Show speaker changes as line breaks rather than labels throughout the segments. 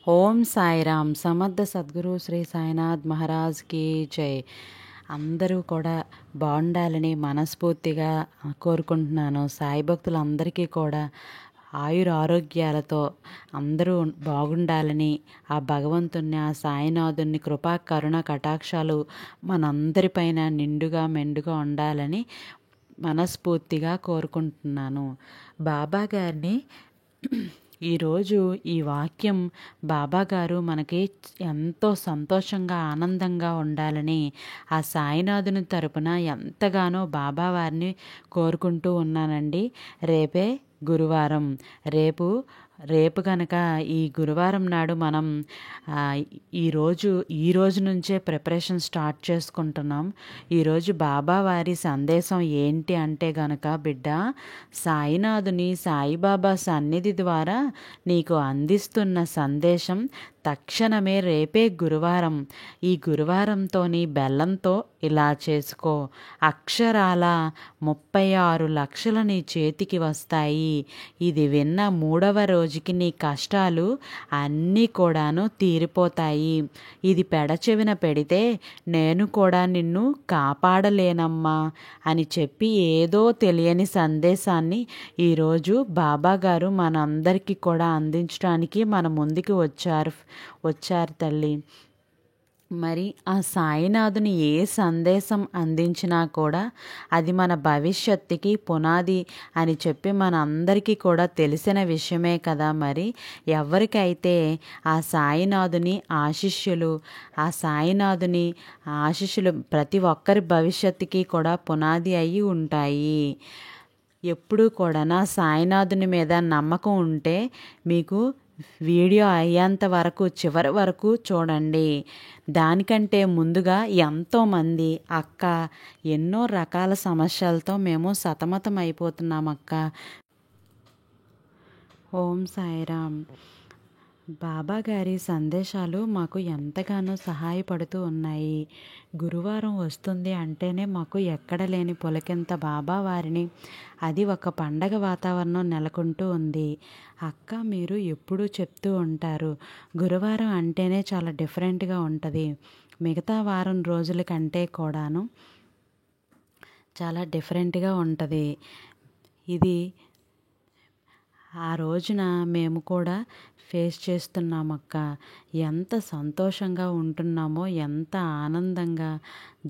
ఓం సాయిరామ్. సమర్థ సద్గురు శ్రీ సాయినాథ్ మహారాజ్కి జై. అందరూ కూడా బాగుండాలని మనస్ఫూర్తిగా కోరుకుంటున్నాను. సాయి భక్తులందరికీ కూడా ఆయురారోగ్యాలతో అందరూ బాగుండాలని ఆ భగవంతుణ్ణి, ఆ సాయినాథుని కృపా కరుణ కటాక్షాలు మనందరిపైన నిండుగా మెండుగా ఉండాలని మనస్ఫూర్తిగా కోరుకుంటున్నాను. బాబా గారిని ఈరోజు ఈ వాక్యం బాబాగారు మనకి ఎంతో సంతోషంగా ఆనందంగా ఉండాలని ఆ సాయినాథుని తరపున ఎంతగానో బాబావారిని కోరుకుంటూ ఉన్నానండి. రేపే గురువారం. రేపు కనుక ఈ గురువారం నాడు మనం ఈరోజు నుంచే ప్రిపరేషన్ స్టార్ట్ చేసుకుంటున్నాం. ఈరోజు బాబావారి సందేశం ఏంటి అంటే గనక, బిడ్డ, సాయినాథుని సాయిబాబా సన్నిధి ద్వారా నీకు అందిస్తున్న సందేశం తక్షణమే రేపే గురువారం. ఈ గురువారంతోని బెల్లంతో ఇలా చేసుకో. అక్షరాల 36 లక్షలు నీ చేతికి వస్తాయి. ఇది విన్న 3వ రోజుకి నీ కష్టాలు అన్నీ కూడాను తీరిపోతాయి. ఇది పెడచెవిన పెడితే నేను కూడా నిన్ను కాపాడలేనమ్మా అని చెప్పి ఏదో తెలియని సందేశాన్ని ఈరోజు బాబాగారు మనందరికీ కూడా అందించడానికి మన ముందుకు వచ్చారు తల్లి. మరి ఆ సాయినాథుని ఏ సందేశం అందించినా కూడా అది మన భవిష్యత్తుకి పునాది అని చెప్పి మన అందరికీ కూడా తెలిసిన విషయమే కదా. మరి ఎవరికైతే ఆ సాయినాథుని ఆశీస్సులు ప్రతి ఒక్కరి భవిష్యత్తుకి కూడా పునాది అయి ఉంటాయి. ఎప్పుడూ కూడా నా సాయినాథుని మీద నమ్మకం ఉంటే మీకు వీడియో అయ్యేంత వరకు చివరి వరకు చూడండి. దానికంటే ముందుగా ఎంతోమంది అక్క, ఎన్నో రకాల సమస్యలతో మేము సతమతం అయిపోతున్నాం అక్క. ఓం సాయిరామ్. బాబా గారి సందేశాలు మాకు ఎంతగానో సహాయపడుతూ ఉన్నాయి. గురువారం వస్తుంది అంటేనే మాకు ఎక్కడ లేని పులకింత బాబా వారిని, అది ఒక పండగ వాతావరణం నెలకొంటూ ఉంది. అక్క, మీరు ఎప్పుడూ చెప్తూ ఉంటారు, గురువారం అంటేనే చాలా డిఫరెంట్గా ఉంటుంది, మిగతా వారం రోజుల కంటే కూడాను చాలా డిఫరెంట్గా ఉంటుంది. ఇది ఆ రోజున మేము కూడా ఫేస్ చేస్తున్నామక్క. ఎంత సంతోషంగా ఉంటున్నామో, ఎంత ఆనందంగా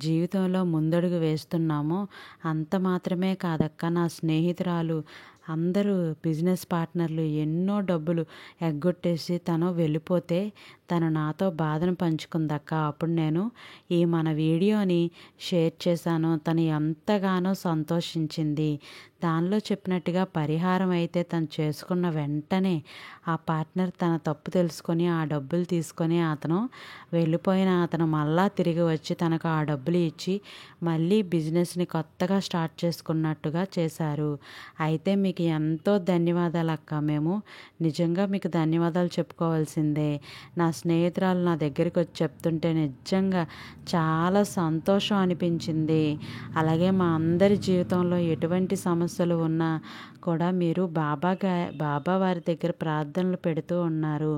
జీవితంలో ముందడుగు వేస్తున్నామో అంత మాత్రమే కాదక్క, నా స్నేహితురాలు అందరూ బిజినెస్ పార్ట్నర్లు ఎన్నో డబ్బులు ఎగ్గొట్టేసి తను వెళ్ళిపోతే తను నాతో బాధను పంచుకుందక్క. అప్పుడు నేను మన వీడియోని షేర్ చేశాను. తను ఎంతగానో సంతోషించింది. దానిలో చెప్పినట్టుగా పరిహారం అయితే తను చేసుకున్న వెంటనే ఆ పార్ట్నర్ తన తప్పు తెలుసుకొని ఆ డబ్బులు తీసుకొని వెళ్ళిపోయిన అతను మళ్ళా తిరిగి వచ్చి తనకు ఆ డబ్బులు ఇచ్చి మళ్ళీ బిజినెస్ని కొత్తగా స్టార్ట్ చేసుకున్నట్టుగా చేశారు. అయితే మీకు ఎంతో ధన్యవాదాలు అక్క. మేము నిజంగా మీకు ధన్యవాదాలు చెప్పుకోవాల్సిందే. నా స్నేహితురాలు నా దగ్గరికి వచ్చి చెప్తుంటే నిజంగా చాలా సంతోషం అనిపించింది. అలాగే మా అందరి జీవితంలో ఎటువంటి సమస్యలు ఉన్నా కూడా మీరు బాబా వారి దగ్గర ప్రార్థనలు పెడుతూ ఉన్నారు.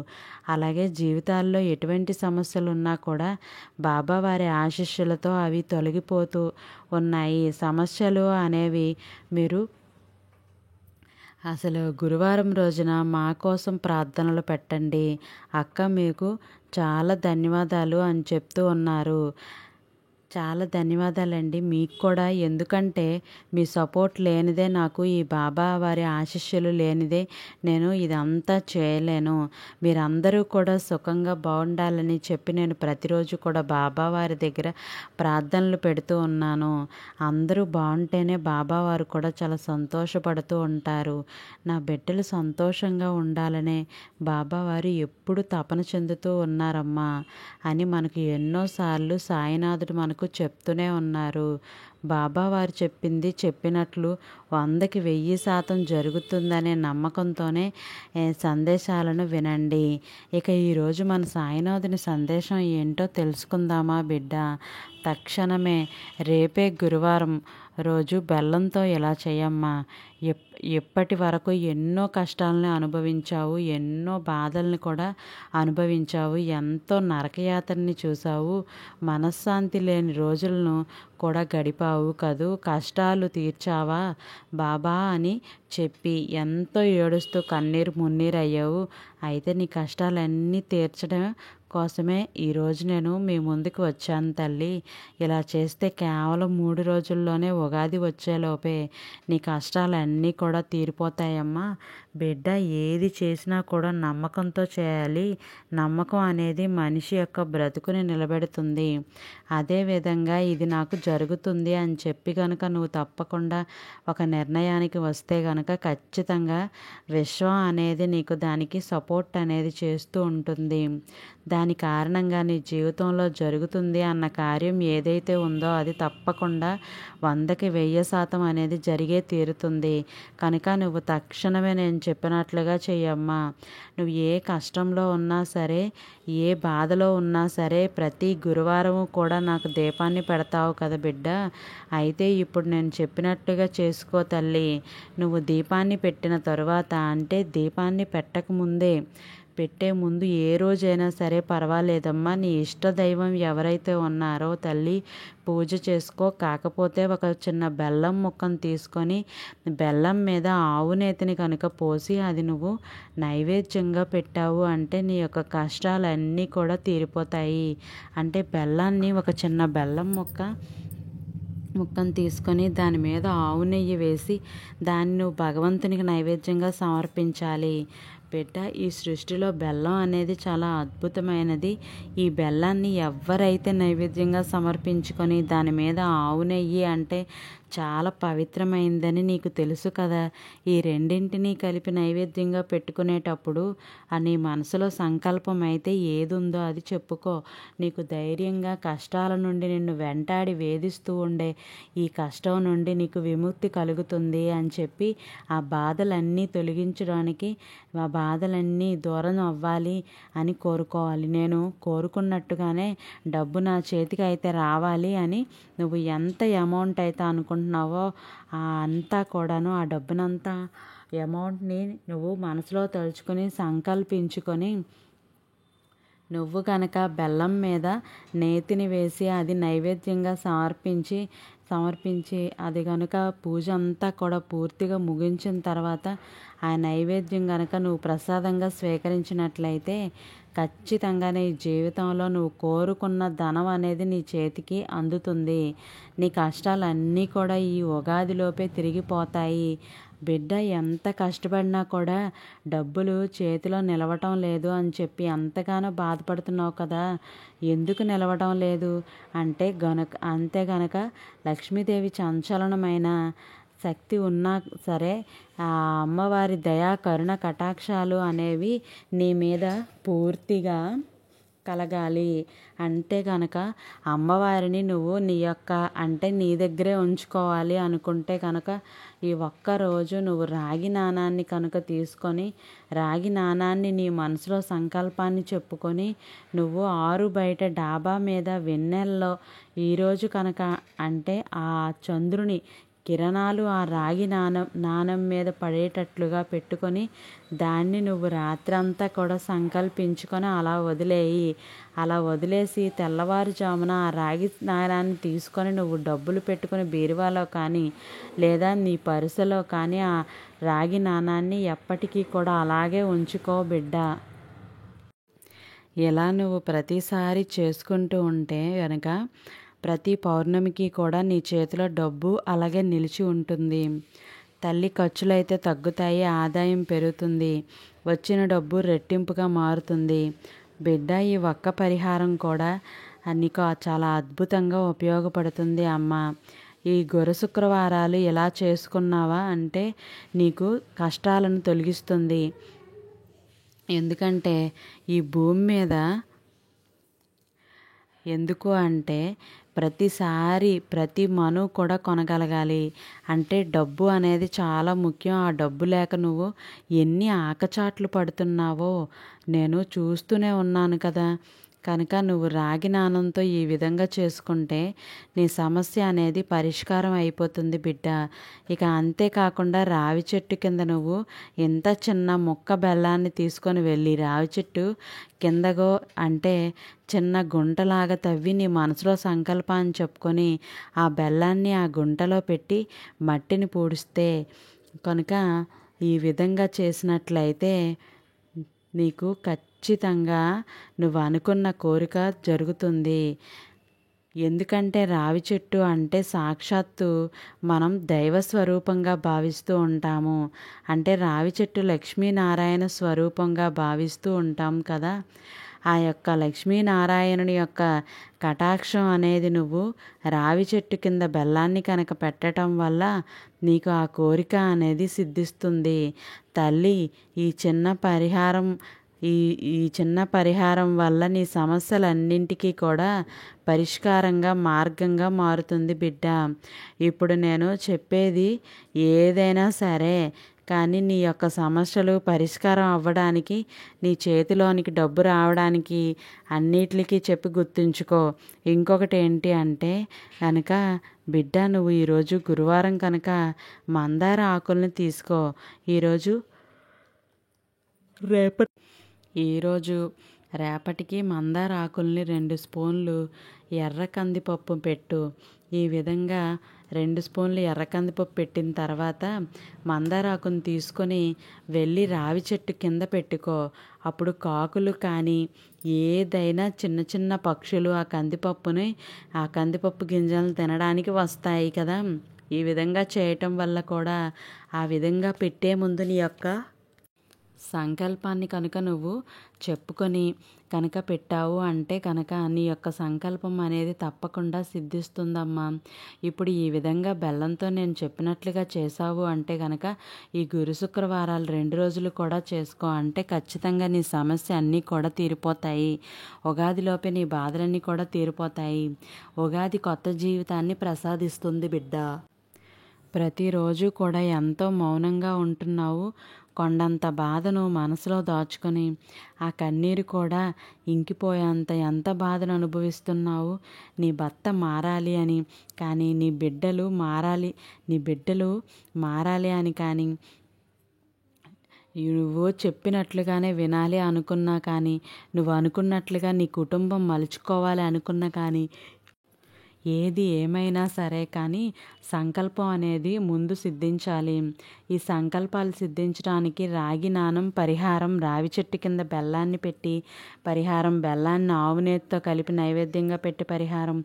అలాగే జీవితాల్లో ఎటువంటి సమస్యలు ఉన్నా కూడా బాబా వారి ఆశీస్సులతో అవి తొలగిపోతూ ఉన్నాయి. సమస్యలు అనేవి మీరు అసలు గురువారం రోజున మా కోసం ప్రార్థనలు పెట్టండి అక్క, మీకు చాలా ధన్యవాదాలు అని చెప్తూ ఉన్నారు. చాలా ధన్యవాదాలండి మీకు కూడా. ఎందుకంటే మీ సపోర్ట్ లేనిదే, నాకు ఈ బాబా వారి ఆశీస్సులు లేనిదే నేను ఇదంతా చేయలేను. మీరందరూ కూడా సుఖంగా బాగుండాలని చెప్పి నేను ప్రతిరోజు కూడా బాబా వారి దగ్గర ప్రార్థనలు పెడుతూ ఉన్నాను. అందరూ బాగుంటేనే బాబా వారు కూడా చాలా సంతోషపడుతూ ఉంటారు. నా బిడ్డలు సంతోషంగా ఉండాలనే బాబా వారు ఎప్పుడు తపన చెందుతూ ఉన్నారమ్మా అని మనకు ఎన్నోసార్లు సాయినాథుడు మనకు చెప్తూనే ఉన్నారు. బాబా వారు చెప్పినట్లు 100కి 1000% జరుగుతుందనే నమ్మకంతోనే సందేశాలను వినండి. ఇక ఈరోజు మన సాయినాథుని సందేశం ఏంటో తెలుసుకుందామా బిడ్డ? రేపే గురువారం రోజు బెల్లంతో ఇలా చేయమ్మా. ఇప్పటి వరకు ఎన్నో కష్టాలని అనుభవించావు, ఎన్నో బాధల్ని కూడా అనుభవించావు, ఎంతో నరకయాతనని చూసావు, మనశ్శాంతి లేని రోజులను కూడా గడిపావు కదూ, కష్టాలు తీర్చావా బాబా అని చెప్పి ఎంతో ఏడుస్తూ కన్నీరు మున్నీరు అయ్యావు. అయితే నీ కష్టాలన్నీ తీర్చడం కోసమే ఈరోజు నేను మీ ముందుకు వచ్చాను తల్లి. ఇలా చేస్తే కేవలం 3 రోజుల్లోనే ఉగాది వచ్చేలోపే నీ కష్టాలన్నీ కూడా తీరిపోతాయమ్మా. బిడ్డ, ఏది చేసినా కూడా నమ్మకంతో చేయాలి. నమ్మకం అనేది మనిషి యొక్క బ్రతుకుని నిలబెడుతుంది. అదేవిధంగా ఇది నాకు జరుగుతుంది అని చెప్పి కనుక నువ్వు తప్పకుండా ఒక నిర్ణయానికి వస్తే కనుక ఖచ్చితంగా విశ్వం అనేది నీకు దానికి సపోర్ట్ అనేది చేస్తూ ఉంటుంది. దాని కారణంగా నీ జీవితంలో జరుగుతుంది అన్న కార్యం ఏదైతే ఉందో అది తప్పకుండా 100కి 1000% అనేది జరిగే తీరుతుంది. కనుక నువ్వు తక్షణమే నేను చెప్పినట్లుగా చెయ్యమ్మా. నువ్వు ఏ కష్టంలో ఉన్నా సరే, ఏ బాధలో ఉన్నా సరే ప్రతి గురువారము కూడా నాకు దీపాన్ని పెడతావు కదా బిడ్డ. అయితే ఇప్పుడు నేను చెప్పినట్టుగా చేసుకో తల్లి. నువ్వు దీపాన్ని పెట్టిన తరువాత, అంటే దీపాన్ని పెట్టే ముందు ఏ రోజైనా సరే పర్వాలేదమ్మా, నీ ఇష్ట దైవం ఎవరైతే ఉన్నారో తల్లి పూజ చేసుకో. కాకపోతే ఒక చిన్న బెల్లం ముక్కను తీసుకొని బెల్లం మీద ఆవు నేతిని కనుక పోసి అది నువ్వు నైవేద్యంగా పెట్టావు అంటే నీ యొక్క కష్టాలన్నీ కూడా తీరిపోతాయి. అంటే బెల్లాన్ని, ఒక చిన్న బెల్లం ముక్కను తీసుకొని దాని మీద ఆవు నెయ్యి వేసి దాన్ని నువ్వు భగవంతునికి నైవేద్యంగా సమర్పించాలి. బిడ్డ, ఈ సృష్టిలో బెల్లం అనేది చాలా అద్భుతమైనది. ఈ బెల్లాన్ని ఎవరైతే నైవేద్యంగా సమర్పించుకొని దాని మీద ఆవు నెయ్యి అంటే చాలా పవిత్రమైందని నీకు తెలుసు కదా. ఈ రెండింటినీ కలిపి నైవేద్యంగా పెట్టుకునేటప్పుడు నీ మనసులో సంకల్పం అయితే ఏది ఉందో అది చెప్పుకో. నీకు ధైర్యంగా కష్టాల నుండి నిన్ను వెంటాడి వేధిస్తూ ఉండే ఈ కష్టం నుండి నీకు విముక్తి కలుగుతుంది అని చెప్పి ఆ బాధలన్నీ తొలగించడానికి, ఆ బాధలన్నీ దూరం అవ్వాలి అని కోరుకోవాలి. నేను కోరుకున్నట్టుగానే డబ్బు నా చేతికి అయితే రావాలి అని నువ్వు ఎంత అమౌంట్ అయితే అనుకుంటున్నావో అంతా కూడాను, ఆ డబ్బునంతా అమౌంట్ని నువ్వు మనసులో తలుచుకొని సంకల్పించుకొని నువ్వు కనుక బెల్లం మీద నేతిని వేసి అది నైవేద్యంగా సమర్పించి అది కనుక పూజ అంతా కూడా పూర్తిగా ముగించిన తర్వాత ఆ నైవేద్యం కనుక నువ్వు ప్రసాదంగా స్వీకరించినట్లయితే ఖచ్చితంగా నీ జీవితంలో నువ్వు కోరుకున్న ధనం అనేది నీ చేతికి అందుతుంది. నీ కష్టాలన్నీ కూడా ఈ ఉగాదిలోపే తిరిగిపోతాయి. బిడ్డ, ఎంత కష్టపడినా కూడా డబ్బులు చేతిలో నిలవటం లేదు అని చెప్పి ఎంతగానో బాధపడుతున్నావు కదా. ఎందుకు నిలవడం లేదు అంటే గనక లక్ష్మీదేవి చంచలనమైన శక్తి ఉన్నా సరే ఆ అమ్మవారి దయా కరుణ కటాక్షాలు అనేవి నీ మీద పూర్తిగా కలగాలి. అంటే కనుక అమ్మవారిని నువ్వు నీ దగ్గరే ఉంచుకోవాలి అనుకుంటే కనుక ఈ ఒక్కరోజు నువ్వు రాగి నాణాన్ని కనుక తీసుకొని రాగి నాణాన్ని నీ మనసులో సంకల్పాన్ని చెప్పుకొని నువ్వు ఆరు బయట డాబా మీద వెన్నెల్లో ఈరోజు కనుక అంటే ఆ చంద్రుని కిరణాలు ఆ రాగి నాణం మీద పడేటట్లుగా పెట్టుకొని దాన్ని నువ్వు రాత్రంతా కూడా సంకల్పించుకొని అలా వదిలేసి తెల్లవారుజామున ఆ రాగి నాణాన్ని తీసుకొని నువ్వు డబ్బులు పెట్టుకొని బీరువాలో కానీ లేదా నీ పర్సులో కానీ ఆ రాగి నాణాన్ని ఎప్పటికీ కూడా అలాగే ఉంచుకో బిడ్డ. ఇలా నువ్వు ప్రతిసారి చేసుకుంటూ ఉంటే కనుక ప్రతి పౌర్ణమికి కూడా నీ చేతిలో డబ్బు అలాగే నిలిచి ఉంటుంది. తల్లి, ఖర్చులైతే తగ్గుతాయి, ఆదాయం పెరుగుతుంది, వచ్చిన డబ్బు రెట్టింపుగా మారుతుంది. బిడ్డ, ఈ ఒక్క పరిహారం కూడా నీకు చాలా అద్భుతంగా ఉపయోగపడుతుంది అమ్మ. ఈ గురు శుక్రవారాలు ఇలా చేసుకున్నావా అంటే నీకు కష్టాలను తొలగిస్తుంది. ఎందుకంటే ఈ భూమి మీద ఎందుకు అంటే ప్రతిసారి ప్రతి మను కూడా కొనగలగాలి అంటే డబ్బు అనేది చాలా ముఖ్యం. ఆ డబ్బు లేక నువ్వు ఎన్ని ఆకచాట్లు పడుతున్నావో నేను చూస్తూనే ఉన్నాను కదా. కనుక నువ్వు రాగి నాణంతో ఈ విధంగా చేసుకుంటే నీ సమస్య అనేది పరిష్కారం అయిపోతుంది బిడ్డ. ఇక అంతేకాకుండా రావి చెట్టు కింద నువ్వు ఇంత చిన్న ముక్క బెల్లాన్ని తీసుకొని వెళ్ళి రావి చెట్టు కిందగో అంటే చిన్న గుంటలాగా తవ్వి నీ మనసులో సంకల్పాన్ని చెప్పుకొని ఆ బెల్లాన్ని ఆ గుంటలో పెట్టి మట్టిని పూడిస్తే కనుక ఈ విధంగా చేసినట్లయితే నీకు ఖచ్చితంగా నువ్వు అనుకున్న కోరిక జరుగుతుంది. ఎందుకంటే రావి చెట్టు అంటే సాక్షాత్తు మనం దైవ స్వరూపంగా భావిస్తూ ఉంటాము. అంటే రావి చెట్టు లక్ష్మీనారాయణ స్వరూపంగా భావిస్తూ ఉంటాం కదా. ఆ యొక్క లక్ష్మీనారాయణుని యొక్క కటాక్షం అనేది నువ్వు రావి చెట్టు కింద బెల్లాన్ని కనుక పెట్టడం వల్ల నీకు ఆ కోరిక అనేది సిద్ధిస్తుంది. తల్లి ఈ చిన్న పరిహారం ఈ ఈ చిన్న పరిహారం వల్ల నీ సమస్యలన్నింటికీ కూడా పరిష్కారంగా మార్గంగా మారుతుంది బిడ్డ. ఇప్పుడు నేను చెప్పేది ఏదైనా సరే కానీ నీ యొక్క సమస్యలు పరిష్కారం అవ్వడానికి నీ చేతిలోనికి డబ్బు రావడానికి అన్నిటికీ చెప్పి గుర్తుంచుకో. ఇంకొకటి ఏంటి అంటే కనుక బిడ్డ నువ్వు ఈరోజు గురువారం కనుక మందార ఆకుల్ని తీసుకో. ఈరోజు రేపటికి మందార ఆకుల్ని 2 స్పూన్లు ఎర్ర కందిపప్పు పెట్టు. ఈ విధంగా 2 స్పూన్లు ఎర్ర కందిపప్పు పెట్టిన తర్వాత మందార ఆకుని తీసుకొని వెళ్ళి రావి చెట్టు కింద పెట్టుకో. అప్పుడు కాకులు కానీ ఏదైనా చిన్న చిన్న పక్షులు ఆ కందిపప్పు గింజలను తినడానికి వస్తాయి కదా. ఈ విధంగా చేయటం వల్ల కూడా ఆ విధంగా పెట్టే ముందు నీ యొక్క సంకల్పాన్ని కనుక నువ్వు చెప్పుకొని కనుక పెట్టావు అంటే కనుక నీ యొక్క సంకల్పం అనేది తప్పకుండా సిద్ధిస్తుందమ్మా. ఇప్పుడు ఈ విధంగా బెల్లంతో నేను చెప్పినట్లుగా చేసావు అంటే కనుక ఈ గురు శుక్రవారాలు 2 రోజులు కూడా చేసుకో. అంటే ఖచ్చితంగా నీ సమస్య అన్నీ కూడా తీరిపోతాయి. ఉగాదిలోపే నీ బాధలన్నీ కూడా తీరిపోతాయి. ఉగాది కొత్త జీవితాన్ని ప్రసాదిస్తుంది బిడ్డ. ప్రతిరోజు కూడా ఎంతో మౌనంగా ఉంటున్నావు. కొండంత బాధను మనసులో దాచుకొని ఆ కన్నీరు కూడా ఇంకిపోయేంత ఎంత బాధను అనుభవిస్తున్నావు. నీ భర్త మారాలి అని కానీ నీ బిడ్డలు మారాలి అని కానీ నువ్వు చెప్పినట్లుగానే వినాలి అనుకున్నా కానీ నువ్వు అనుకున్నట్లుగా నీ కుటుంబం మలుచుకోవాలి అనుకున్నా కానీ ఏది ఏమైనా సరే కానీ సంకల్పం అనేది ముందు సిద్ధించాలి. ఈ సంకల్పాలు సిద్ధించడానికి రాగి నాణం పరిహారం రావి చెట్టు కింద బెల్లాన్ని పెట్టి పరిహారం, బెల్లాన్ని ఆవు నేతితో కలిపి నైవేద్యంగా పెట్టి పరిహారం,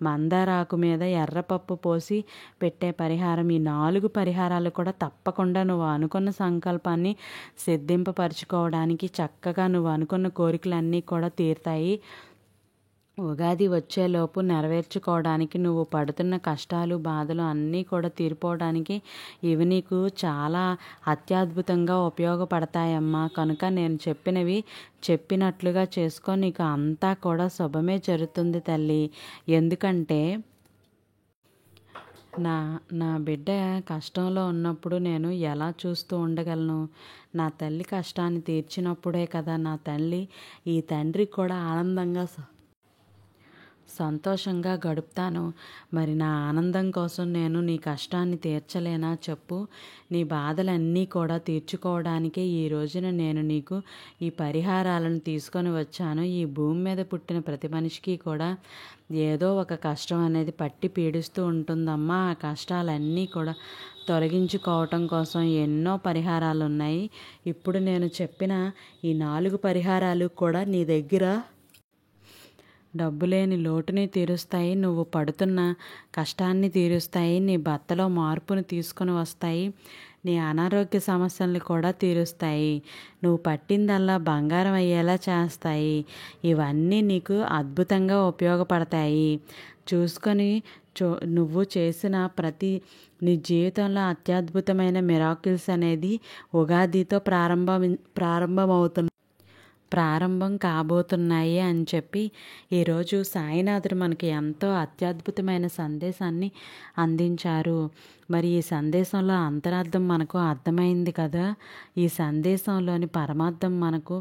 మందారాకు మీద ఎర్రపప్పు పోసి పెట్టే పరిహారం, ఈ 4 పరిహారాలు కూడా తప్పకుండా నువ్వు అనుకున్న సంకల్పాన్ని సిద్ధింపపరచుకోవడానికి చక్కగా నువ్వు అనుకున్న కోరికలన్నీ కూడా తీరుతాయి. ఉగాది వచ్చేలోపు నెరవేర్చుకోవడానికి నువ్వు పడుతున్న కష్టాలు బాధలు అన్నీ కూడా తీరిపోవడానికి ఇవి నీకు చాలా అత్యద్భుతంగా ఉపయోగపడతాయమ్మా. కనుక నేను చెప్పినట్లుగా చేసుకో. నీకు అంతా కూడా శుభమే జరుగుతుంది తల్లి. ఎందుకంటే నా బిడ్డ కష్టంలో ఉన్నప్పుడు నేను ఎలా చూస్తూ ఉండగలను? నా తల్లి కష్టాన్ని తీర్చినప్పుడే కదా నా తల్లి ఈ తండ్రికి కూడా ఆనందంగా సంతోషంగా గడుపుతాను. మరి నా ఆనందం కోసం నేను నీ కష్టాన్ని తీర్చలేనా చెప్పు? నీ బాధలన్నీ కూడా తీర్చుకోవడానికే ఈ రోజున నేను నీకు ఈ పరిహారాలను తీసుకొని వచ్చాను. ఈ భూమి మీద పుట్టిన ప్రతి మనిషికి కూడా ఏదో ఒక కష్టం అనేది పట్టి పీడిస్తూ ఉంటుందమ్మా. ఆ కష్టాలన్నీ కూడా తొలగించుకోవటం కోసం ఎన్నో పరిహారాలు ఉన్నాయి. ఇప్పుడు నేను చెప్పిన ఈ 4 పరిహారాలు కూడా నీ దగ్గర డబ్బు లేని లోటుని తీరుస్తాయి. నువ్వు పడుతున్న కష్టాన్ని తీరుస్తాయి. నీ భర్తలో మార్పును తీసుకొని వస్తాయి. నీ అనారోగ్య సమస్యలను కూడా తీరుస్తాయి. నువ్వు పట్టిందల్లా బంగారం అయ్యేలా చేస్తాయి. ఇవన్నీ నీకు అద్భుతంగా ఉపయోగపడతాయి. చూసుకొని నువ్వు చేసిన నీ జీవితంలో అత్యద్భుతమైన మిరాకిల్స్ అనేది ఉగాదితో ప్రారంభమవుతుంది. ప్రారంభం కాబోతున్నాయి అని చెప్పి ఈరోజు సాయినాథుడు మనకి ఎంతో అత్యద్భుతమైన సందేశాన్ని అందించారు. మరి ఈ సందేశంలో అంతరార్థం మనకు అర్థమైంది కదా. ఈ సందేశంలోని పరమార్థం మనకు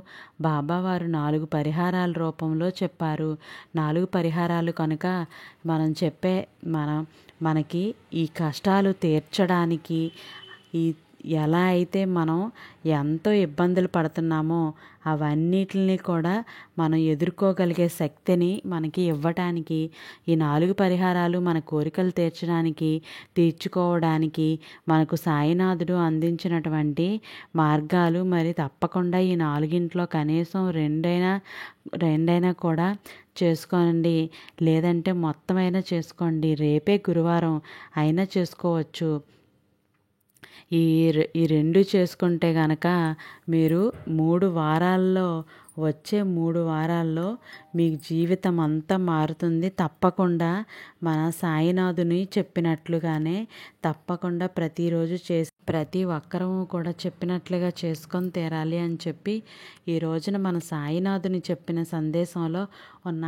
బాబావారు 4 పరిహారాల రూపంలో చెప్పారు. 4 పరిహారాలు కనుక మనం మనకి ఈ కష్టాలు తీర్చడానికి ఎలా అయితే మనం ఎంతో ఇబ్బందులు పడుతున్నామో అవన్నిటిని కూడా మనం ఎదుర్కోగలిగే శక్తిని మనకి ఇవ్వటానికి ఈ 4 పరిహారాలు మన కోరికలు తీర్చుకోవడానికి మనకు సాయినాథుడు అందించినటువంటి మార్గాలు. మరి తప్పకుండా ఈ 4గింట్లో కనీసం రెండైనా కూడా చేసుకోండి, లేదంటే మొత్తమైనా చేసుకోండి. రేపే గురువారం అయినా చేసుకోవచ్చు. ఈ 2 చేసుకుంటే కనుక మీరు వచ్చే 3 వారాల్లో మీ జీవితం అంతా మారుతుంది. తప్పకుండా మన సాయినాథుని చెప్పినట్లుగానే తప్పకుండా ప్రతిరోజు ప్రతి ఒక్కరము కూడా చెప్పినట్లుగా చేసుకొని తీరాలి అని చెప్పి ఈ రోజున మన సాయినాథుని చెప్పిన సందేశంలో ఉన్న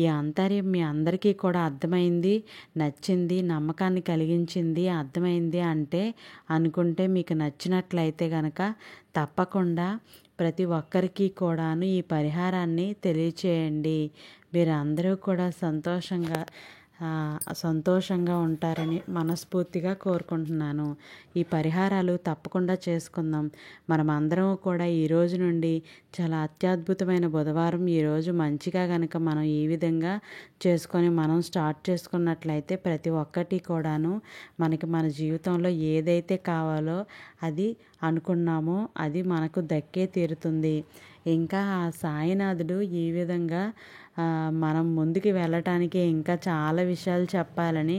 ఈ అంతర్యం మీ అందరికీ కూడా అర్థమైంది, నచ్చింది, నమ్మకాన్ని కలిగించింది, అర్థమైంది అనుకుంటే మీకు నచ్చినట్లయితే కనుక తప్పకుండా ప్రతి ఒక్కరికి కూడాను ఈ పరిహారాన్ని తెలియచేయండి. మీరందరూ కూడా సంతోషంగా ఉంటారని మనస్ఫూర్తిగా కోరుకుంటున్నాను. ఈ పరిహారాలు తప్పకుండా చేసుకుందాం. మనం అందరం కూడా ఈరోజు నుండి చాలా అత్యద్భుతమైన బుధవారం ఈరోజు మంచిగా కనుక మనం ఈ విధంగా చేసుకొని మనం స్టార్ట్ చేసుకున్నట్లయితే ప్రతి ఒక్కటి కూడాను మనకి మన జీవితంలో ఏదైతే కావాలో అది అనుకున్నామో అది మనకు దక్కే తీరుతుంది. ఇంకా ఆ సాయినాథుడు ఈ విధంగా మనం ముందుకు వెళ్ళటానికి ఇంకా చాలా విషయాలు చెప్పాలని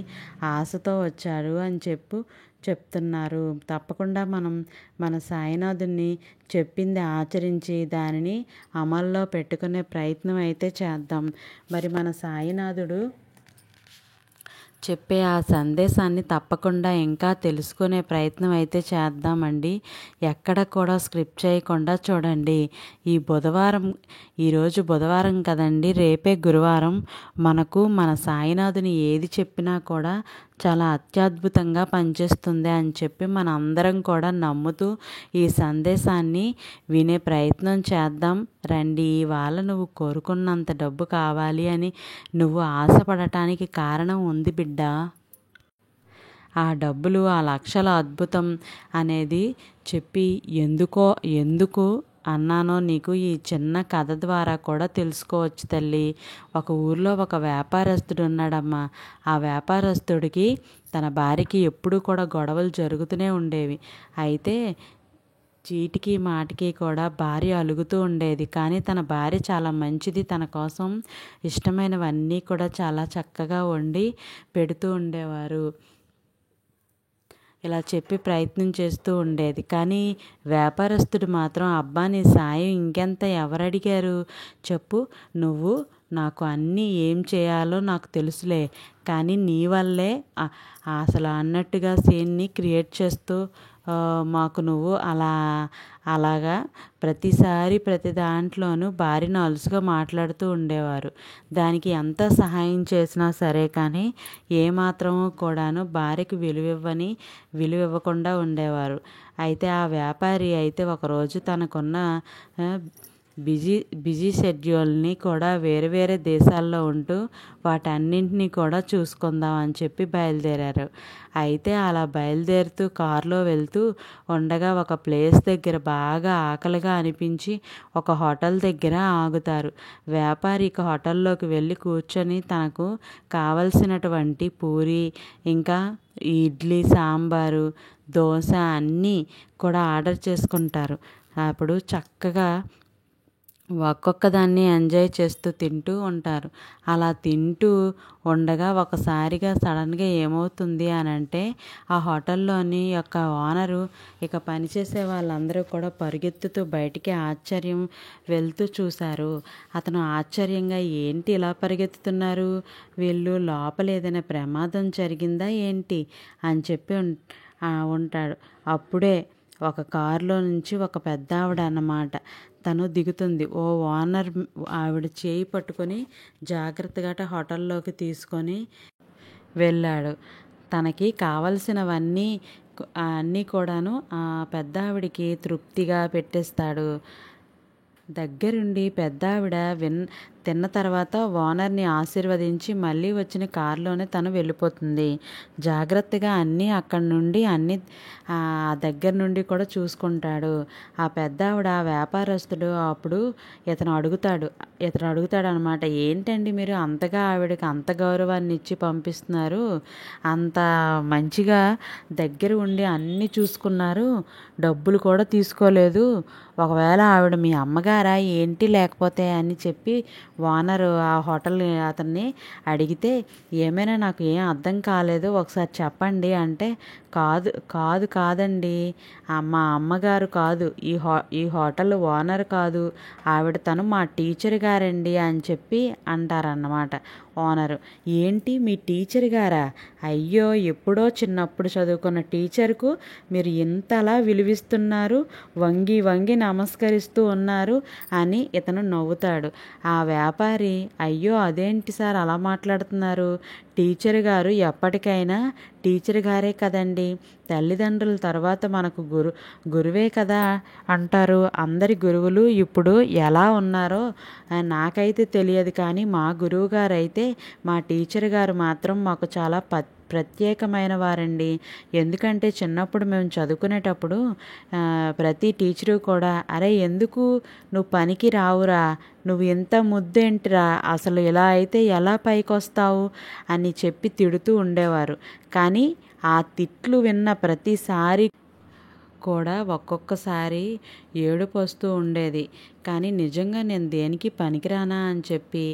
ఆశతో వచ్చారు అని చెప్తున్నారు. తప్పకుండా మనం మన సాయినాథుని చెప్పింది ఆచరించి దానిని అమల్లో పెట్టుకునే ప్రయత్నం అయితే చేద్దాం. మరి మన సాయినాథుడు చెప్పే ఆ సందేశాన్ని తప్పకుండా ఇంకా తెలుసుకునే ప్రయత్నం అయితే చేద్దామండి. ఎక్కడ కూడా స్క్రిప్ట్ చేయకుండా చూడండి. ఈరోజు బుధవారం కదండి, రేపే గురువారం. మనకు మన సాయినాథుని ఏది చెప్పినా కూడా చాలా అత్యద్భుతంగా పనిచేస్తుంది అని చెప్పి మన అందరం కూడా నమ్ముతూ ఈ సందేశాన్ని వినే ప్రయత్నం చేద్దాం రండి. ఇవాళ నువ్వు కోరుకున్నంత డబ్బు కావాలి అని నువ్వు ఆశపడటానికి కారణం ఉంది బిడ్డ. ఆ డబ్బులు, ఆ లక్షల అద్భుతం అనేది చెప్పి ఎందుకు అన్నానో నీకు ఈ చిన్న కథ ద్వారా కూడా తెలుసుకోవచ్చు తల్లి. ఒక ఊర్లో ఒక వ్యాపారస్తుడు ఉన్నాడమ్మా. ఆ వ్యాపారస్తుడికి తన భార్యకి ఎప్పుడూ కూడా గొడవలు జరుగుతూనే ఉండేవి. అయితే చీటికి మాటికి కూడా భార్య అలుగుతూ ఉండేది. కానీ తన భార్య చాలా మంచిది. తన కోసం ఇష్టమైనవన్నీ కూడా చాలా చక్కగా వండి పెడుతూ ఉండేవారు. ఇలా చెప్పి ప్రయత్నం చేస్తూ ఉండేది. కానీ వ్యాపారస్తుడు మాత్రం, అబ్బా నీ సాయం ఇంకెంత, ఎవరడిగారు చెప్పు, నువ్వు నాకు అన్నీ ఏం చేయాలో నాకు తెలుసులే, కానీ నీ వల్లే అసలు అన్నట్టుగా సీన్ని క్రియేట్ చేస్తూ మాకు నువ్వు అలాగా ప్రతిసారి ప్రతి దాంట్లోనూ భార్యను అలుసుగా మాట్లాడుతూ ఉండేవారు. దానికి ఎంత సహాయం చేసినా సరే కానీ ఏమాత్రమూ కూడాను భార్యకు విలువ ఇవ్వకుండా ఉండేవారు. అయితే ఆ వ్యాపారి అయితే ఒకరోజు తనకున్న బిజీ షెడ్యూల్ని కూడా వేరే దేశాల్లో ఉంటూ వాటన్నింటినీ కూడా చూసుకుందాం అని చెప్పి బయలుదేరారు. అయితే అలా బయలుదేరుతూ కారులో వెళ్తూ ఉండగా ఒక ప్లేస్ దగ్గర బాగా ఆకలిగా అనిపించి ఒక హోటల్ దగ్గర ఆగుతారు. వ్యాపారి ఇక హోటల్లోకి వెళ్ళి కూర్చొని తనకు కావలసినటువంటి పూరి, ఇంకా ఇడ్లీ, సాంబారు, దోశ అన్నీ కూడా ఆర్డర్ చేసుకుంటారు. అప్పుడు చక్కగా ఒక్కొక్క దాన్ని ఎంజాయ్ చేస్తూ తింటూ ఉంటారు. అలా తింటూ ఉండగా ఒకసారిగా సడన్గా ఏమవుతుంది అంటే ఆ హోటల్లోని యొక్క ఓనరు ఇక పనిచేసే వాళ్ళందరూ కూడా పరుగెత్తుతూ బయటికి ఆశ్చర్యం వెళ్తూ చూశారు. అతను ఆశ్చర్యంగా, ఏంటి ఇలా పరిగెత్తుతున్నారు వీళ్ళు, లోపల ఏదైనా ప్రమాదం జరిగిందా ఏంటి అని చెప్పి ఉంటాడు. అప్పుడే ఒక కారులో నుంచి ఒక పెద్ద ఆవిడ అన్నమాట తను దిగుతుంది. ఓ ఓనర్ ఆవిడ చేయి పట్టుకొని జాగ్రత్తగా హోటల్లోకి తీసుకొని వెళ్ళాడు. తనకి కావలసినవన్నీ అన్నీ కూడాను ఆ పెద్ద ఆవిడికి తృప్తిగా పెట్టేస్తాడు. దగ్గరుండి పెద్దావిడ తిన్న తర్వాత ఓనర్ని ఆశీర్వదించి మళ్ళీ వచ్చిన కారులోనే తను వెళ్ళిపోతుంది. జాగ్రత్తగా అన్నీ అక్కడి నుండి అన్నీ దగ్గర నుండి కూడా చూసుకుంటాడు. ఆ పెద్దావిడ ఆ వ్యాపారస్తుడు అప్పుడు ఇతను అడుగుతాడు అనమాట. ఏంటండి మీరు అంతగా ఆవిడకి అంత గౌరవాన్ని ఇచ్చి పంపిస్తున్నారు, అంత మంచిగా దగ్గర ఉండి అన్నీ చూసుకున్నారు, డబ్బులు కూడా తీసుకోలేదు, ఒకవేళ ఆవిడ మీ అమ్మగారా ఏంటి లేకపోతే అని చెప్పి ఓనరు ఆ హోటల్ అతన్ని అడిగితే, ఏమైనా నాకు ఏం అర్థం కాలేదు, ఒకసారి చెప్పండి అంటే, కాదండి, మా అమ్మగారు కాదు, ఈ హోటల్ ఓనర్ కాదు, తను మా టీచర్ గారండి అని చెప్పి అంటారన్నమాట ఓనరు. ఏంటి మీ టీచర్ గారా? అయ్యో, ఎప్పుడో చిన్నప్పుడు చదువుకున్న టీచర్కు మీరు ఇంతలా విలువిస్తున్నారు, వంగి వంగి నమస్కరిస్తూ ఉన్నారు అని ఇతను నవ్వుతాడు. ఆ వ్యాపారి, అయ్యో అదేంటి సార్ అలా మాట్లాడుతున్నారు, టీచర్ గారు ఎప్పటికైనా టీచర్ గారే కదండి, తల్లిదండ్రుల తర్వాత మనకు గురువే కదా అంటారు. అందరి గురువులు ఇప్పుడు ఎలా ఉన్నారో నాకైతే తెలియదు, కానీ మా గురువు గారు అయితే, మా టీచర్ గారు మాత్రం మాకు చాలా ప్రత్యేకమైన వారండి. ఎందుకంటే చిన్నప్పుడు మేము చదువుకునేటప్పుడు ప్రతి టీచరు కూడా, అరే ఎందుకు నువ్వు పనికి రావురా, నువ్వు ఎంత ముద్దేంటిరా, అసలు ఇలా అయితే ఎలా పైకి వస్తావు అని చెప్పి తిడుతూ ఉండేవారు. కానీ ఆ తిట్లు విన్న ప్రతిసారి కూడా ఒక్కొక్కసారి ఏడుపు వస్తూ ఉండేది. కానీ నిజంగా నేను దేనికి పనికిరానా అని చెప్పి,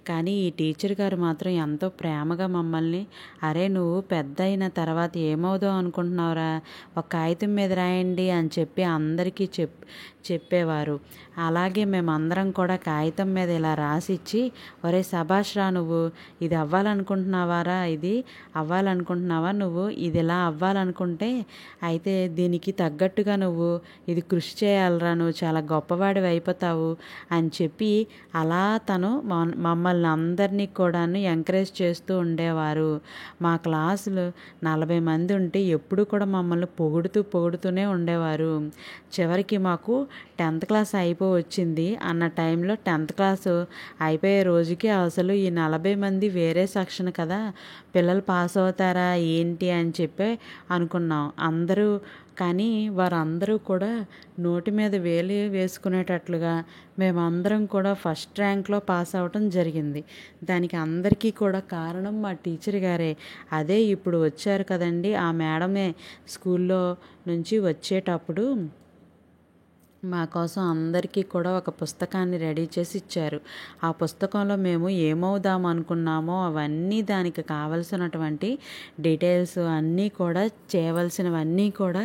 కానీ ఈ టీచర్ గారు మాత్రం ఎంతో ప్రేమగా మమ్మల్ని, అరే నువ్వు పెద్ద అయిన తర్వాత ఏమవుదావు అనుకుంటున్నావురా, ఒక కాగితం మీద రాయండి అని చెప్పి అందరికీ చెప్పేవారు. అలాగే మేమందరం కూడా కాగితం మీద ఇలా రాసిచ్చి, ఒరే సభాష్ రా, నువ్వు ఇది అవ్వాలనుకుంటున్నావారా, ఇది అవ్వాలనుకుంటున్నావా, నువ్వు ఇది ఇలా అవ్వాలనుకుంటే అయితే దీనికి తగ్గట్టుగా నువ్వు ఇది కృషి చేయాలరా, నువ్వు చాలా గొప్పవాడివి అయిపోతావు అని చెప్పి అలా తను మమ్మల్ని అందరినీ కూడాను ఎంకరేజ్ చేస్తూ ఉండేవారు. మా క్లాసులు 40 మంది ఉంటే ఎప్పుడు కూడా మమ్మల్ని పొగుడుతూనే ఉండేవారు. చివరికి మాకు 10th క్లాస్ వచ్చింది అన్న టైంలో 10th క్లాసు అయిపోయే రోజుకి అసలు ఈ 40 మంది వేరే సెక్షన్ కదా, పిల్లలు పాస్ అవుతారా ఏంటి అని చెప్పి అనుకున్నాం అందరూ. కానీ వారందరూ కూడా నోటి మీద వేలు వేసుకునేటట్లుగా మేమందరం కూడా ఫస్ట్ ర్యాంక్లో పాస్ అవ్వటం జరిగింది. దానికి అందరికీ కూడా కారణం మా టీచర్ గారే. అదే ఇప్పుడు వచ్చారు కదండి, ఆ మేడమే స్కూల్లో నుంచి వచ్చేటప్పుడు మా కోసం అందరికీ కూడా ఒక పుస్తకాన్ని రెడీ చేసి ఇచ్చారు. ఆ పుస్తకంలో మేము ఏమవుదాం అనుకున్నామో అవన్నీ, దానికి కావలసినటువంటి డీటెయిల్స్ అన్నీ కూడా, చేయవలసినవన్నీ కూడా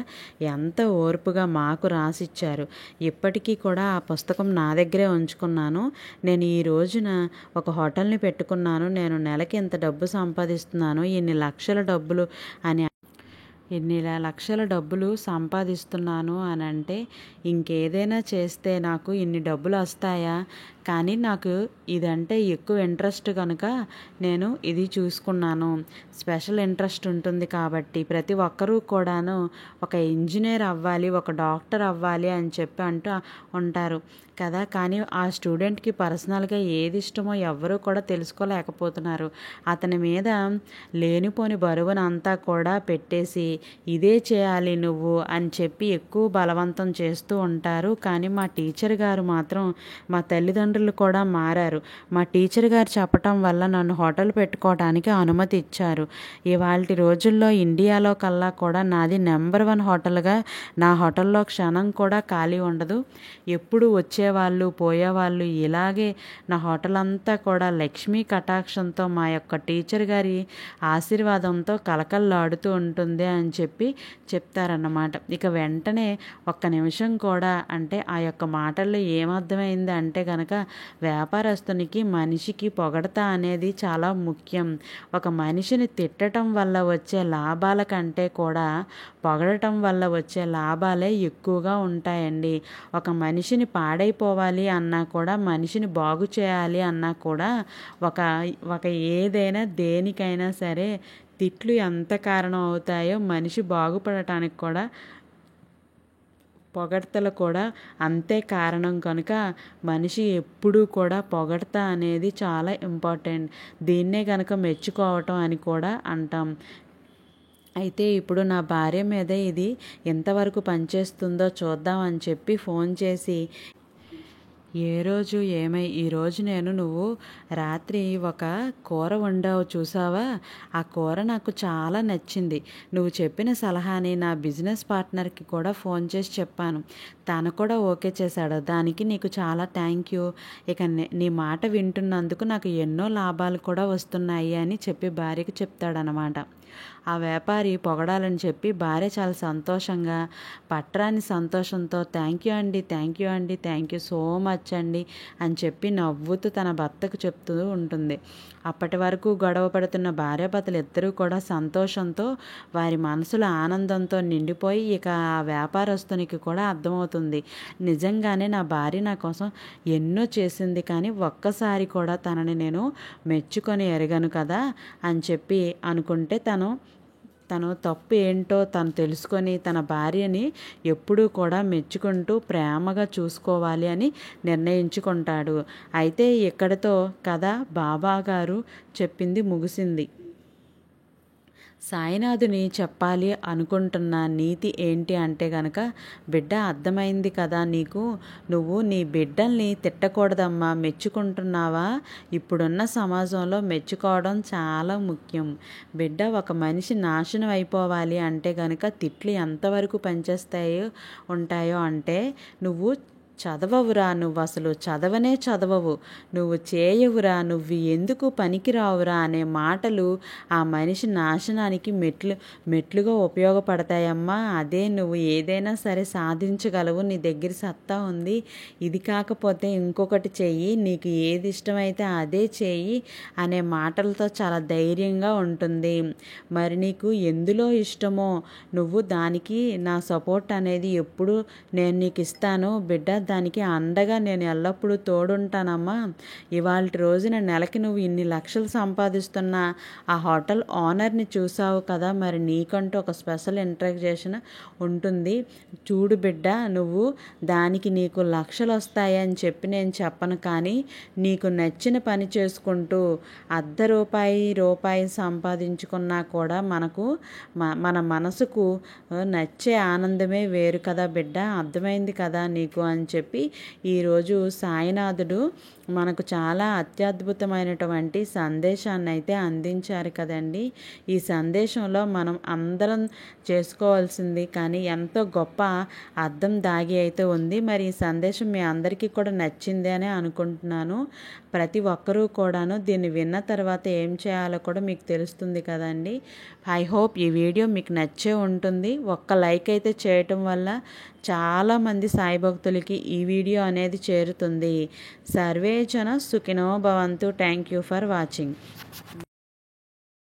ఎంత ఓర్పుగా మాకు రాసిచ్చారు. ఇప్పటికీ కూడా ఆ పుస్తకం నా దగ్గరే ఉంచుకున్నాను. నేను ఈ రోజున ఒక హోటల్ని పెట్టుకున్నాను, నేను నెలకి ఇంత డబ్బు సంపాదిస్తున్నాను, ఇన్ని లక్షల డబ్బులు అని, ఇన్ని లక్షల డబ్బులు సంపాదిస్తున్నాను అని అంటే, ఇంకేదైనా చేస్తే నాకు ఇన్ని డబ్బులు వస్తాయా, కానీ నాకు ఇదంటే ఎక్కువ ఇంట్రెస్ట్ కనుక నేను ఇది చూసుకున్నాను. స్పెషల్ ఇంట్రెస్ట్ ఉంటుంది కాబట్టి ప్రతి ఒక్కరూ కూడాను ఒక ఇంజనీర్ అవ్వాలి, ఒక డాక్టర్ అవ్వాలి అని చెప్పి అంటూ ఉంటారు కదా. కానీ ఆ స్టూడెంట్కి పర్సనల్గా ఏది ఇష్టమో ఎవ్వరూ కూడా తెలుసుకోలేకపోతున్నారు. అతని మీద లేనిపోని బరువునంతా కూడా పెట్టేసి, ఇదే చేయాలి నువ్వు అని చెప్పి ఎక్కువ బలవంతం చేస్తూ ఉంటారు. కానీ మా టీచర్ గారు మాత్రం, మా తల్లిదండ్రులు కూడా మారారు. మా టీచర్ గారు చెప్పటం వల్ల నన్ను హోటల్ పెట్టుకోవడానికి అనుమతి ఇచ్చారు. ఇవాల్టి రోజుల్లో ఇండియాలో కల్లా కూడా నాది నెంబర్ 1 హోటల్గా, నా హోటల్లో క్షణం కూడా ఖాళీ ఉండదు. ఎప్పుడు వచ్చేవాళ్ళు పోయేవాళ్ళు ఇలాగే నా హోటల్ అంతా కూడా లక్ష్మీ కటాక్షంతో, మా యొక్క టీచర్ గారి ఆశీర్వాదంతో కలకల్లాడుతూ ఉంటుంది అని చెప్పి చెప్తారన్నమాట. ఇక వెంటనే ఒక్క నిమిషం కూడా, అంటే ఆ యొక్క మాటల్లో ఏమర్థమైంది అంటే కనుక, వ్యాపారస్తునికి మనిషికి పొగడత అనేది చాలా ముఖ్యం. ఒక మనిషిని తిట్టడం వల్ల వచ్చే లాభాల కంటే కూడా పొగడటం వల్ల వచ్చే లాభాలే ఎక్కువగా ఉంటాయండి. ఒక మనిషిని పాడైపోవాలి అన్నా కూడా, మనిషిని బాగు చేయాలి అన్నా కూడా, ఒక ఒక ఏదైనా దేనికైనా సరే తిట్లు ఎంత కారణం అవుతాయో మనిషి బాగుపడటానికి కూడా పొగడ్తలు కూడా అంతే కారణం కనుక మనిషి ఎప్పుడూ కూడా పొగడ్త అనేది చాలా ఇంపార్టెంట్. దీన్నే కనుక మెచ్చుకోవటం అని కూడా అంటాం. అయితే ఇప్పుడు నా భార్య మీద ఇది ఎంతవరకు పనిచేస్తుందో చూద్దామని చెప్పి ఫోన్ చేసి, ఈరోజు నువ్వు రాత్రి ఒక కూర వండావు చూసావా, ఆ కూర నాకు చాలా నచ్చింది. నువ్వు చెప్పిన సలహాని నా బిజినెస్ పార్ట్నర్కి కూడా ఫోన్ చేసి చెప్పాను. తను కూడా ఓకే చేశాడు. దానికి నీకు చాలా థ్యాంక్ యూ. ఇక నీ మాట వింటున్నందుకు నాకు ఎన్నో లాభాలు కూడా వస్తున్నాయి అని చెప్పి భార్యకి చెప్తాడనమాట. ఆ వ్యాపారి పొగడాలని చెప్పి భార్య చాలా సంతోషంగా, పట్రాని సంతోషంతో థ్యాంక్ యూ అండి, థ్యాంక్ యూ అండి, థ్యాంక్ యూ సో మచ్ అండి అని చెప్పి నవ్వుతూ తన భర్తకు చెప్తూ ఉంటుంది. అప్పటి వరకు గొడవ పడుతున్న భార్యాభర్తలు ఇద్దరూ కూడా సంతోషంతో, వారి మనసులో ఆనందంతో నిండిపోయి, ఇక ఆ వ్యాపారస్తునికి కూడా అర్థమవుతుంది, నిజంగానే నా భార్య నా కోసం ఎన్నో చేసింది, కానీ ఒక్కసారి కూడా తనని నేను మెచ్చుకొని ఎరగను కదా అని చెప్పి అనుకుంటే, తను తప్పు ఏంటో తను తెలుసుకొని తన భార్యని ఎప్పుడూ కూడా మెచ్చుకుంటూ ప్రేమగా చూసుకోవాలి అని నిర్ణయించుకుంటాడు. అయితే ఇక్కడితో కథ బాబాగారు చెప్పింది ముగిసింది. సాయినాథుని చెప్పాలి అనుకుంటున్న నీతి ఏంటి అంటే గనక, బిడ్డ అర్థమైంది కదా నీకు, నువ్వు నీ బిడ్డల్ని తిట్టకూడదమ్మా, మెచ్చుకుంటున్నావా? ఇప్పుడున్న సమాజంలో మెచ్చుకోవడం చాలా ముఖ్యం. బిడ్డ, ఒక మనిషి నాశనం అయిపోవాలి అంటే గనక తిట్లు ఎంతవరకు పనిచేస్తాయో ఉంటాయో అంటే, నువ్వు చదవవురా, నువ్వు అసలు చదవవు, నువ్వు చేయవురా, నువ్వు ఎందుకు పనికిరావురా అనే మాటలు ఆ మనిషి నాశనానికి మెట్లుగా ఉపయోగపడతాయమ్మా. అదే నువ్వు ఏదైనా సరే సాధించగలవు, నీ దగ్గర సత్తా ఉంది, ఇది కాకపోతే ఇంకొకటి చెయ్యి, నీకు ఏది ఇష్టమైతే అదే చెయ్యి అనే మాటలతో చాలా ధైర్యంగా ఉంటుంది. మరి నీకు ఎందులో ఇష్టమో నువ్వు దానికి నా సపోర్ట్ అనేది ఎప్పుడు నేను నీకు ఇస్తాను బిడ్డ, దానికి అండగా నేను ఎల్లప్పుడూ తోడుంటానమ్మా. ఇవాళ రోజున నెలకి నువ్వు ఇన్ని లక్షలు సంపాదిస్తున్న ఆ హోటల్ ఓనర్ని చూసావు కదా, మరి నీకంటూ ఒక స్పెషల్ ఇంట్రాక్షన్ ఉంటుంది. చూడు బిడ్డ, నువ్వు దానికి నీకు లక్షలు వస్తాయని చెప్పి నేను చెప్పను, కానీ నీకు నచ్చిన పని చేసుకుంటూ రూపాయి సంపాదించుకున్నా కూడా మన మనసుకు నచ్చే ఆనందమే వేరు కదా బిడ్డ, అర్థమైంది కదా నీకు అని చెప్పి ఈరోజు సాయినాథుడు మనకు చాలా అత్యద్భుతమైనటువంటి సందేశాన్ని అయితే అందించారు కదండి. ఈ సందేశంలో మనం అందరం చేసుకోవాల్సింది కానీ ఎంతో గొప్ప అర్థం దాగి అయితే ఉంది. మరి ఈ సందేశం మీ అందరికీ కూడా నచ్చింది అని అనుకుంటున్నాను. ప్రతి ఒక్కరూ కూడాను దీన్ని విన్న తర్వాత ఏం చేయాలో కూడా మీకు తెలుస్తుంది కదండి. ఐ హోప్ ఈ వీడియో మీకు నచ్చే ఉంటుంది. ఒక్క లైక్ అయితే చేయటం వల్ల చాలామంది సాయి భక్తులకి ఈ వీడియో అనేది చేరుతుంది. సర్వే జన సుఖినో భవంతు. Thank you for watching.